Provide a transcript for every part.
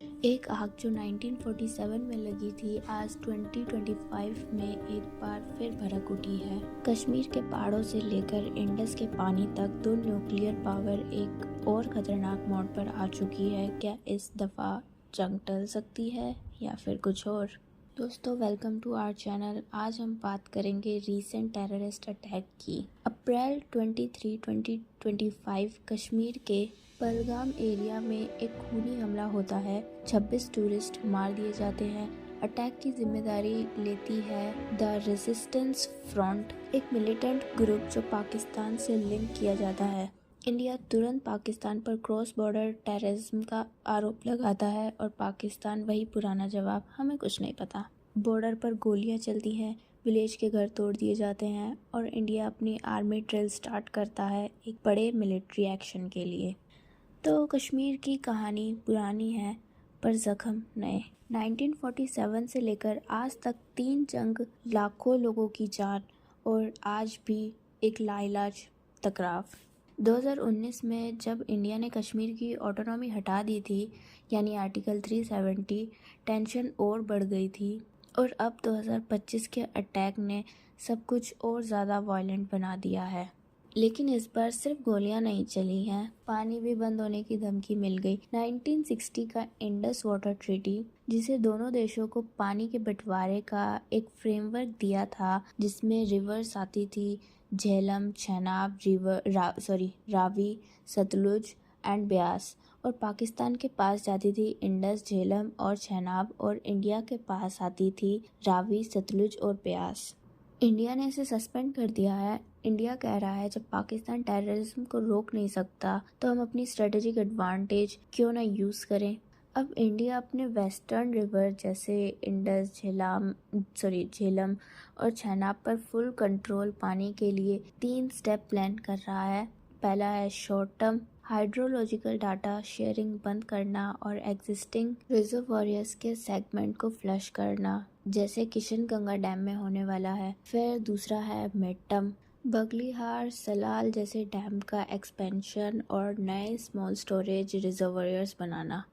एक आग जो 1947 में लगी थी आज 2025 में एक बार फिर भड़क उठी है। कश्मीर के पहाड़ों से लेकर इंडस के पानी तक दो न्यूक्लियर पावर एक और खतरनाक मोड़ पर आ चुकी है। क्या इस दफा जंग टल सकती है या फिर कुछ और? दोस्तों, वेलकम टू आवर चैनल। आज हम बात करेंगे रीसेंट टेररिस्ट अटैक की। अप्रैल 23, 2025 कश्मीर के पहलगाम एरिया में एक खूनी हमला होता है। 26 टूरिस्ट मार दिए जाते हैं। अटैक की जिम्मेदारी लेती है द रेजिस्टेंस फ्रंट, एक मिलिटेंट ग्रुप जो पाकिस्तान से लिंक किया जाता है। इंडिया तुरंत पाकिस्तान पर क्रॉस बॉर्डर टेररिज्म का आरोप लगाता है और पाकिस्तान वही पुराना जवाब, हमें कुछ नहीं पता। बॉर्डर पर गोलियां चलती हैं, विलेज के घर तोड़ दिए जाते हैं और इंडिया अपनी आर्मी ड्रिल स्टार्ट करता है एक बड़े मिलिट्री एक्शन के लिए। तो कश्मीर की कहानी पुरानी है पर जख्म नए। 1947 से लेकर आज तक 3 जंग, लाखों लोगों की जान और आज भी एक लाइलाज टकराव। 2019 में जब इंडिया ने कश्मीर की ऑटोनॉमी हटा दी थी, यानी आर्टिकल 370, टेंशन और बढ़ गई थी और अब 2025 के अटैक ने सब कुछ और ज़्यादा वायलेंट बना दिया है। लेकिन इस बार सिर्फ गोलियां नहीं चली हैं, पानी भी बंद होने की धमकी मिल गई। 1960 का इंडस वाटर ट्रीटी, जिसे दोनों देशों को पानी के बंटवारे का एक फ्रेमवर्क दिया था, जिसमें रिवर्स आती थी झेलम, चेनाब, रावी, सतलुज एंड ब्यास, और पाकिस्तान के पास जाती थी इंडस, झेलम और चेनाब, और इंडिया के पास आती थी रावी, सतलुज और ब्यास। इंडिया ने इसे सस्पेंड कर दिया है। इंडिया कह रहा है जब पाकिस्तान टेररिज्म को रोक नहीं सकता तो हम अपनी स्ट्रेटेजिक एडवांटेज क्यों ना यूज़ करें। अब इंडिया अपने वेस्टर्न रिवर जैसे इंडस, झेलम और चेनाब पर फुल कंट्रोल पाने के लिए 3 स्टेप प्लान कर रहा है। पहला है short term hydrological data sharing बंद करना और एग्जिस्टिंग रिजर्वॉयर्स के सेगमेंट को फ्लश करना, जैसे किशनगंगा डैम में होने वाला है। फिर दूसरा है मिड टर्म, बगलिहार, सलाल जैसे डैम का एक्सपेंशन और नए स्मॉल स्टोरेज रिजर्वॉयर्स बनाना।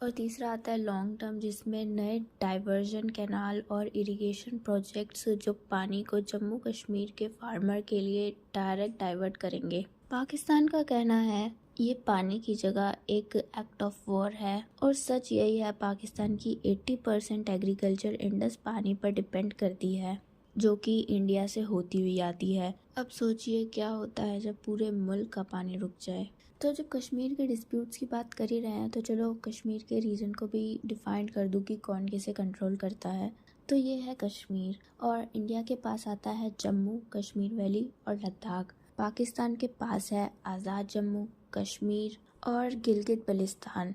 और तीसरा आता है लॉन्ग टर्म, जिसमें नए डाइवर्जन कैनाल और इरिगेशन प्रोजेक्ट्स जो पानी को जम्मू कश्मीर के फार्मर के लिए डायरेक्ट डाइवर्ट करेंगे। पाकिस्तान का कहना है ये पानी की जगह एक एक्ट ऑफ वॉर है, और सच यही है। पाकिस्तान की 80% एग्रीकल्चर इंडस पानी पर डिपेंड करती है, जो कि इंडिया से होती हुई आती है। अब सोचिए क्या होता है जब पूरे मुल्क का पानी रुक जाए। तो जब कश्मीर के डिस्प्यूट्स की बात कर ही रहे हैं तो चलो कश्मीर के रीजन को भी डिफाइन कर दूं कि कौन किसे कंट्रोल करता है। तो ये है कश्मीर, और इंडिया के पास आता है जम्मू, कश्मीर वैली और लद्दाख। पाकिस्तान के पास है आज़ाद जम्मू, कश्मीर और गिलगित बल्तिस्तान।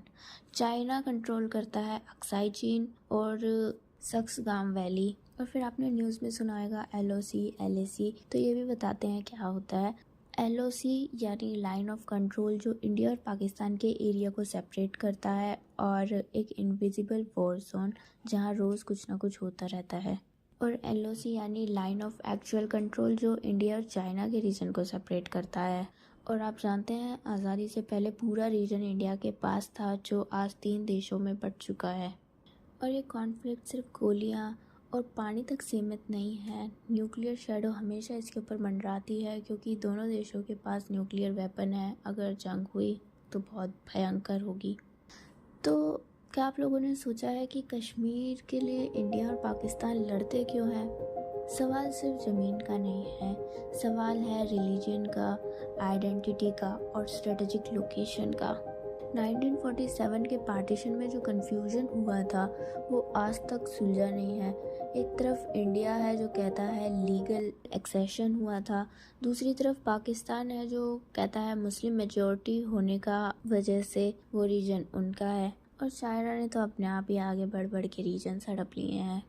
चाइना कंट्रोल करता है अक्साई चीन और सक्सगाम वैली। और फिर आपने न्यूज़ में सुना होगा LOC, LAC। तो ये भी बताते हैं क्या होता है। LOC यानी लाइन ऑफ कंट्रोल, जो इंडिया और पाकिस्तान के एरिया को सेपरेट करता है, और एक इनविजिबल वॉर जोन जहाँ रोज़ कुछ ना कुछ होता रहता है। और LOC यानी लाइन ऑफ एक्चुअल कंट्रोल, जो इंडिया और चाइना के रीजन को सेपरेट करता है। और आप जानते हैं आज़ादी से पहले पूरा रीजन इंडिया के पास था, जो आज 3 देशों में बट चुका है। और ये कॉन्फ्लिक्ट सिर्फ गोलियां और पानी तक सीमित नहीं है। न्यूक्लियर शैडो हमेशा इसके ऊपर मंडराती है, क्योंकि दोनों देशों के पास न्यूक्लियर वेपन है। अगर जंग हुई तो बहुत भयंकर होगी। तो क्या आप लोगों ने सोचा है कि कश्मीर के लिए इंडिया और पाकिस्तान लड़ते क्यों हैं? सवाल सिर्फ ज़मीन का नहीं है, सवाल है रिलीजन का, आइडेंटिटी का और स्ट्रेटेजिक लोकेशन का। 1947 के पार्टीशन में जो कन्फ्यूजन हुआ था वो आज तक सुलझा नहीं है। एक तरफ इंडिया है जो कहता है लीगल एक्सेशन हुआ था, दूसरी तरफ पाकिस्तान है जो कहता है मुस्लिम मेजॉरिटी होने का वजह से वो रीजन उनका है, और चाइना ने तो अपने आप ही आगे बढ़ बढ़ के रीजन हड़प लिए हैं।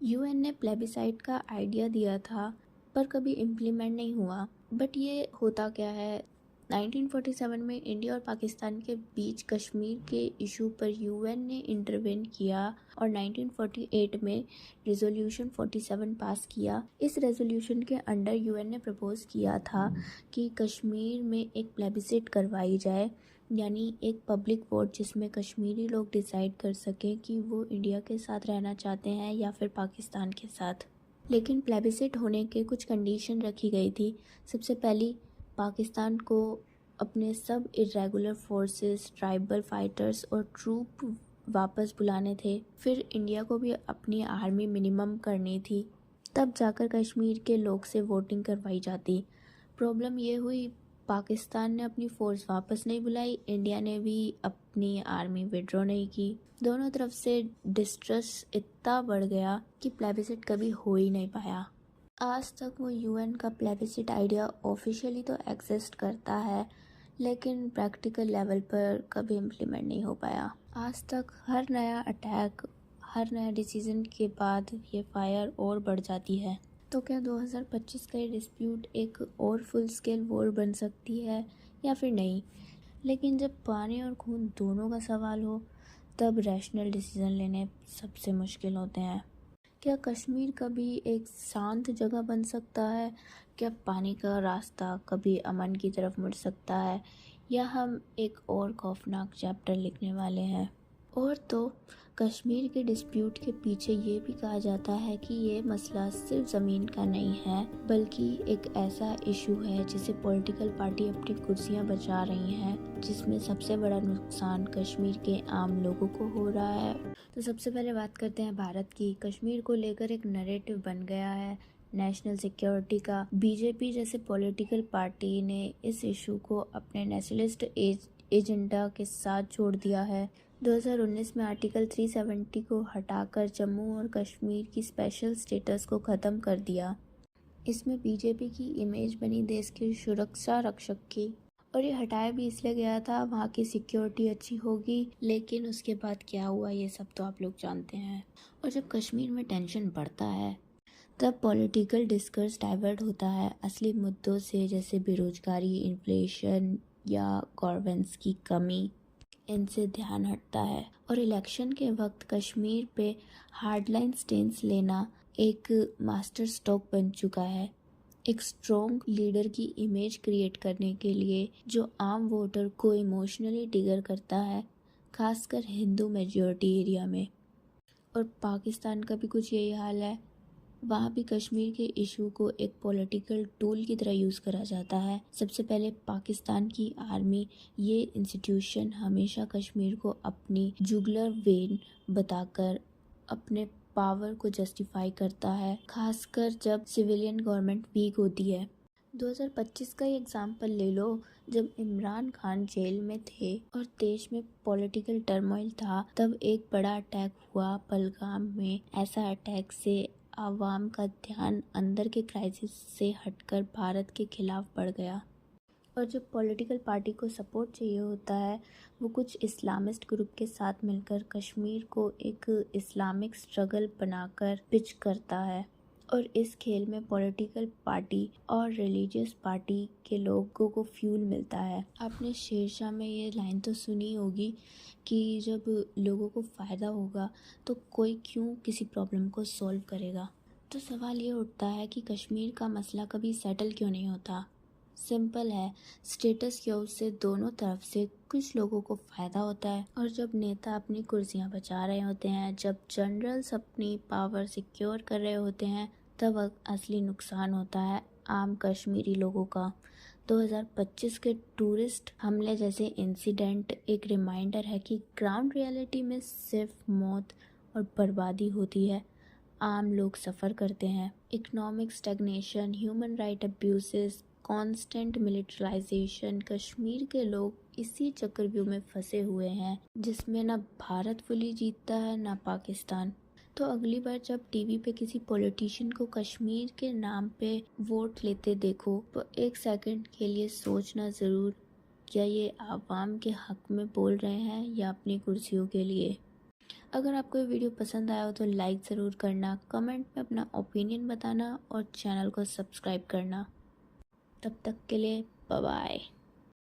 UN ने प्लेबिसाइट का आइडिया दिया था पर कभी इम्प्लीमेंट नहीं हुआ। बट ये होता क्या है, 1947 में इंडिया और पाकिस्तान के बीच कश्मीर के इशू पर UN ने इंटरवेन किया और 1948 में रेजोल्यूशन 47 पास किया। इस रेजोल्यूशन के अंडर UN ने प्रपोज किया था कि कश्मीर में एक प्लेबिसाइट करवाई जाए यानी एक पब्लिक वोट जिसमें कश्मीरी लोग डिसाइड कर सकें कि वो इंडिया के साथ रहना चाहते हैं या फिर पाकिस्तान के साथ। लेकिन प्लेबिसिट होने के कुछ कंडीशन रखी गई थी। सबसे पहली, पाकिस्तान को अपने सब इरेगुलर फोर्सेस, ट्राइबल फाइटर्स और ट्रूप वापस बुलाने थे। फिर इंडिया को भी अपनी आर्मी मिनिमम करनी थी, तब जाकर कश्मीर के लोग से वोटिंग करवाई जाती। प्रॉब्लम ये हुई, पाकिस्तान ने अपनी फोर्स वापस नहीं बुलाई, इंडिया ने भी अपनी आर्मी विड्रॉ नहीं की। दोनों तरफ से डिस्ट्रस्ट इतना बढ़ गया कि प्लेबिसिट कभी हो ही नहीं पाया। आज तक वो यूएन का प्लेबिसिट आइडिया ऑफिशियली तो एग्जिस्ट करता है, लेकिन प्रैक्टिकल लेवल पर कभी इम्प्लीमेंट नहीं हो पाया। आज तक हर नया अटैक, हर नया डिसीजन के बाद ये फायर और बढ़ जाती है। तो क्या 2025 का ये डिस्प्यूट एक और फुल स्केल वॉर बन सकती है या फिर नहीं? लेकिन जब पानी और खून दोनों का सवाल हो, तब रैशनल डिसीजन लेने सबसे मुश्किल होते हैं। क्या कश्मीर कभी एक शांत जगह बन सकता है? क्या पानी का रास्ता कभी अमन की तरफ मुड़ सकता है? या हम एक और खौफनाक चैप्टर लिखने वाले हैं? और तो कश्मीर के डिस्प्यूट के पीछे ये भी कहा जाता है कि ये मसला सिर्फ ज़मीन का नहीं है, बल्कि एक ऐसा इशू है जिसे पॉलिटिकल पार्टी अपनी कुर्सियां बचा रही हैं, जिसमें सबसे बड़ा नुकसान कश्मीर के आम लोगों को हो रहा है। तो सबसे पहले बात करते हैं भारत की। कश्मीर को लेकर एक नैरेटिव बन गया है नेशनल सिक्योरिटी का। बीजेपी जैसे पॉलिटिकल पार्टी ने इस इशू को अपने नेशनलिस्ट एजेंडा के साथ जोड़ दिया है। 2019 में आर्टिकल 370 को हटाकर जम्मू और कश्मीर की स्पेशल स्टेटस को ख़त्म कर दिया। इसमें बीजेपी की इमेज बनी देश की सुरक्षा रक्षक की, और ये हटाया भी इसलिए गया था वहाँ की सिक्योरिटी अच्छी होगी। लेकिन उसके बाद क्या हुआ ये सब तो आप लोग जानते हैं। और जब कश्मीर में टेंशन बढ़ता है, तब पॉलिटिकल डिस्कर्स डाइवर्ट होता है असली मुद्दों से, जैसे बेरोजगारी, इन्फ्लेशन या गवर्नेंस की कमी। इनसे ध्यान हटता है और इलेक्शन के वक्त कश्मीर पे हार्डलाइन स्टेंस लेना एक मास्टर स्ट्रोक बन चुका है। एक स्ट्रॉन्ग लीडर की इमेज क्रिएट करने के लिए जो आम वोटर को इमोशनली ट्रिगर करता है, खासकर हिंदू मेजॉरिटी एरिया में। और पाकिस्तान का भी कुछ यही हाल है। वहाँ भी कश्मीर के इशू को एक पॉलिटिकल टूल की तरह यूज़ करा जाता है। सबसे पहले पाकिस्तान की आर्मी, ये इंस्टीट्यूशन हमेशा कश्मीर को अपनी जुगलर वेन बताकर अपने पावर को जस्टिफाई करता है, खासकर जब सिविलियन गवर्नमेंट वीक होती है। 2025 का ही एग्जाम्पल ले लो, जब इमरान खान जेल में थे और देश में पॉलिटिकल टर्मोइल था, तब एक बड़ा अटैक हुआ पहलगाम में। ऐसा अटैक से आवाम का ध्यान अंदर के क्राइसिस से हटकर भारत के खिलाफ बढ़ गया। और जब पॉलिटिकल पार्टी को सपोर्ट चाहिए होता है, वो कुछ इस्लामिस्ट ग्रुप के साथ मिलकर कश्मीर को एक इस्लामिक स्ट्रगल बनाकर पिच करता है। और इस खेल में पॉलिटिकल पार्टी और रिलीजियस पार्टी के लोगों को फ्यूल मिलता है। आपने शेरशाह में ये लाइन तो सुनी होगी कि जब लोगों को फ़ायदा होगा तो कोई क्यों किसी प्रॉब्लम को सॉल्व करेगा। तो सवाल ये उठता है कि कश्मीर का मसला कभी सेटल क्यों नहीं होता। सिंपल है, स्टेटस क्यू से दोनों तरफ से कुछ लोगों को फ़ायदा होता है। और जब नेता अपनी कुर्सियां बचा रहे होते हैं, जब जनरल्स अपनी पावर सिक्योर कर रहे होते हैं, तब असली नुकसान होता है आम कश्मीरी लोगों का। 2025 के टूरिस्ट हमले जैसे इंसिडेंट एक रिमाइंडर है कि ग्राउंड रियलिटी में सिर्फ मौत और बर्बादी होती है, आम लोग सफ़र करते हैं। Economic stagnation, human right abuses, constant militarisation, Kashmir के लोग इसी चक्रव्यूह में फंसे हुए हैं जिसमें ना भारत फुली जीतता है ना पाकिस्तान। तो अगली बार जब टीवी पे किसी पॉलिटिशियन को कश्मीर के नाम पे वोट लेते देखो, तो एक सेकंड के लिए सोचना ज़रूर, क्या ये आवाम के हक में बोल रहे हैं या अपनी कुर्सियों के लिए। अगर आपको ये वीडियो पसंद आया हो तो लाइक ज़रूर करना, कमेंट में अपना ओपिनियन बताना और चैनल को सब्सक्राइब करना। तब तक के लिए बाय बाय।